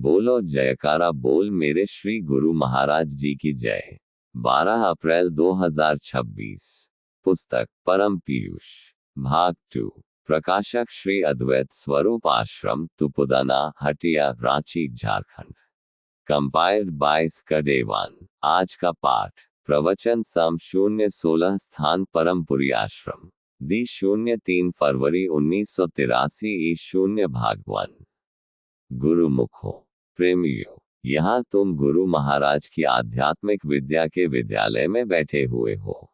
बोलो जयकारा बोल मेरे श्री गुरु महाराज जी की जय। 12 अप्रैल 2026। पुस्तक परम पीयूष, भाग 2। प्रकाशक श्री अद्वैत स्वरूप आश्रम, तुपुदाना, हटिया, रांची, झारखंड। कंपाइल्ड बाय स्कदेवान। आज का पाठ। प्रवचन सम 016, स्थान परमपुरी आश्रम, दी 03 फरवरी 1983, ई 0 भाग 1। गुरुमुखो। प्रेमियों, यहाँ तुम गुरु महाराज की आध्यात्मिक विद्या के विद्यालय में बैठे हुए हो।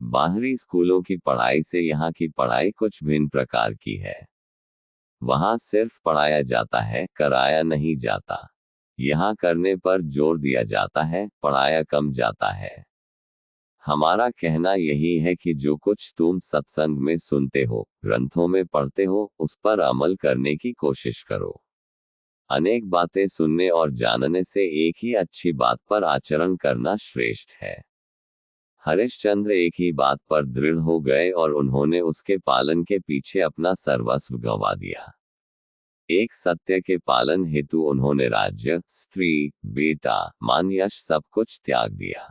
बाहरी स्कूलों की पढ़ाई से यहाँ की पढ़ाई कुछ भिन्न प्रकार की है। वहाँ सिर्फ पढ़ाया जाता है, कराया नहीं जाता। यहाँ करने पर जोर दिया जाता है, पढ़ाया कम जाता है। हमारा कहना यही है कि जो कुछ तुम सत्संग में सुनते हो, ग्रंथों में पढ़ते हो, उस पर अमल करने की कोशिश करो। अनेक बातें सुनने और जानने से एक ही अच्छी बात पर आचरण करना श्रेष्ठ है। हरिश्चंद्र एक ही बात पर दृढ़ हो गए और उन्होंने उसके पालन के पीछे अपना सर्वस्व गंवा दिया। एक सत्य के पालन हेतु उन्होंने राज्य, स्त्री, बेटा, मान, यश सब कुछ त्याग दिया।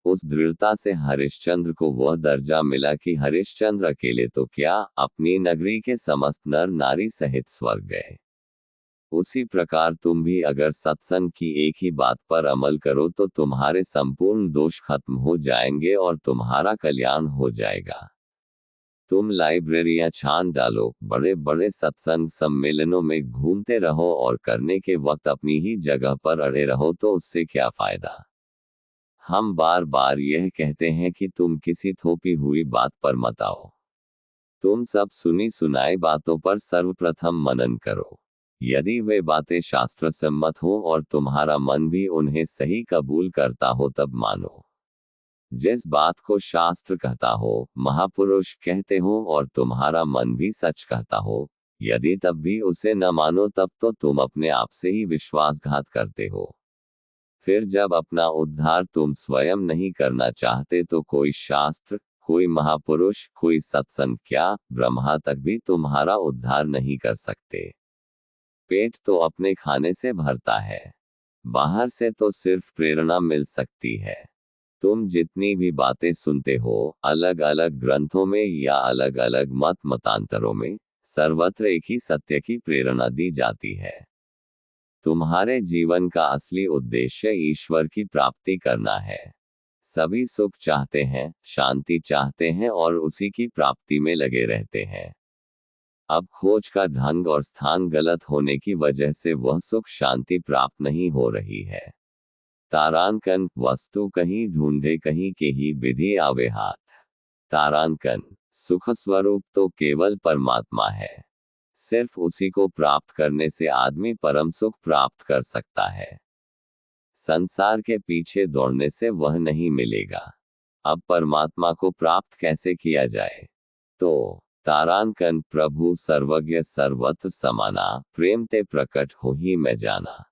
उस दृढ़ता से हरिश्चंद्र को वह दर्जा मिला कि हरिश्चंद्र अकेले तो क्या, अपनी नगरी के समस्त नर नारी सहित स्वर्ग गए। उसी प्रकार तुम भी अगर सत्संग की एक ही बात पर अमल करो तो तुम्हारे संपूर्ण दोष खत्म हो जाएंगे और तुम्हारा कल्याण हो जाएगा। तुम लाइब्रेरियां छान डालो, बड़े बड़े सत्संग सम्मेलनों में घूमते रहो और करने के वक्त अपनी ही जगह पर अड़े रहो तो उससे क्या फायदा। हम बार बार यह कहते हैं कि तुम किसी थोपी हुई बात पर मत आओ। तुम सब सुनी सुनाई बातों पर सर्वप्रथम मनन करो। यदि वे बातें शास्त्र सम्मत हो और तुम्हारा मन भी उन्हें सही कबूल करता हो तब मानो। जिस बात को शास्त्र कहता हो, महापुरुष कहते हो और तुम्हारा मन भी सच कहता हो, यदि तब भी उसे न मानो तब तो तुम अपने आप से ही विश्वासघात करते हो। फिर जब अपना उद्धार तुम स्वयं नहीं करना चाहते तो कोई शास्त्र, कोई महापुरुष, कोई सत्संग क्या, ब्रह्मा तक भी तुम्हारा उद्धार नहीं कर सकते। पेट तो अपने खाने से भरता है, बाहर से तो सिर्फ प्रेरणा मिल सकती है। तुम जितनी भी बातें सुनते हो, अलग अलग ग्रंथों में या अलग अलग मत मतांतरों में, सर्वत्र एक ही सत्य की प्रेरणा दी जाती है। तुम्हारे जीवन का असली उद्देश्य ईश्वर की प्राप्ति करना है। सभी सुख चाहते हैं, शांति चाहते हैं और उसी की प्राप्ति में लगे रहते हैं। अब खोज का ढंग और स्थान गलत होने की वजह से वह सुख शांति प्राप्त नहीं हो रही है। तारांकन, वस्तु कहीं ढूंढे कहीं के ही विधि आवे हाथ। तारांकन, सुख स्वरूप तो केवल परमात्मा है। सिर्फ उसी को प्राप्त करने से आदमी परम सुख प्राप्त कर सकता है। संसार के पीछे दौड़ने से वह नहीं मिलेगा। अब परमात्मा को प्राप्त कैसे किया जाए? तो तारांकन, प्रभु सर्वज्ञ सर्वत्र समाना, प्रेम ते प्रकट हो ही मैं जाना।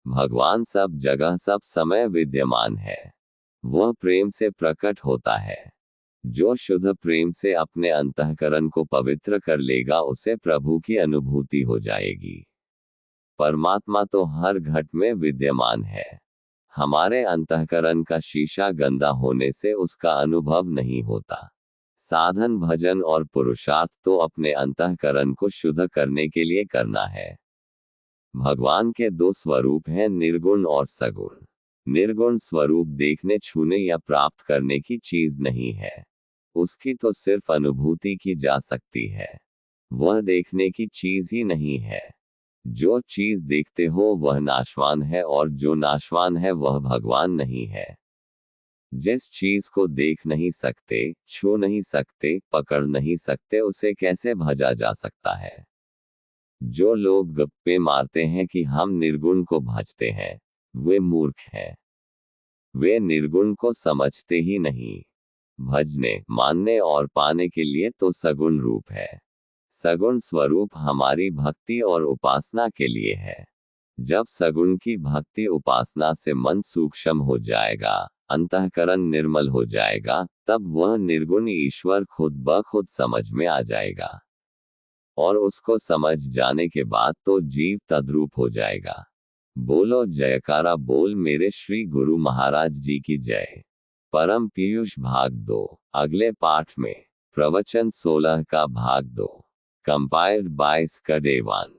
भगवान सब जगह सब समय विद्यमान है। वह प्रेम से प्रकट होता है। जो शुद्ध प्रेम से अपने अंतःकरण को पवित्र कर लेगा उसे प्रभु की अनुभूति हो जाएगी। परमात्मा तो हर घट में विद्यमान है। हमारे अंतःकरण का शीशा गंदा होने से उसका अनुभव नहीं होता। साधन, भजन और पुरुषार्थ तो अपने अंतःकरण को शुद्ध करने के लिए करना है। भगवान के दो स्वरूप हैं, निर्गुण और सगुण। निर्गुण स्वरूप देखने, छूने या प्राप्त करने की चीज नहीं है। उसकी तो सिर्फ अनुभूति की जा सकती है। वह देखने की चीज ही नहीं है। जो चीज देखते हो वह नाशवान है और जो नाशवान है वह भगवान नहीं है। जिस चीज को देख नहीं सकते, छू नहीं सकते, पकड़ नहीं सकते, उसे कैसे भजा जा सकता है? जो लोग गप्पे मारते हैं कि हम निर्गुण को भजते हैं, वे मूर्ख हैं। वे निर्गुण को समझते ही नहीं। भजने, मानने और पाने के लिए तो सगुण रूप है। सगुण स्वरूप हमारी भक्ति और उपासना के लिए है। जब सगुण की भक्ति उपासना से मन सूक्ष्म हो जाएगा, अंतःकरण निर्मल हो जाएगा, तब वह निर्गुण ईश्वर खुद ब खुद समझ में आ जाएगा। और उसको समझ जाने के बाद तो जीव तद्रूप हो जाएगा। बोलो जयकारा बोल मेरे श्री गुरु महाराज जी की जय। परम पीयूष भाग 2। अगले पाठ में प्रवचन 16 का भाग 2। Compiled by स्कडेवान।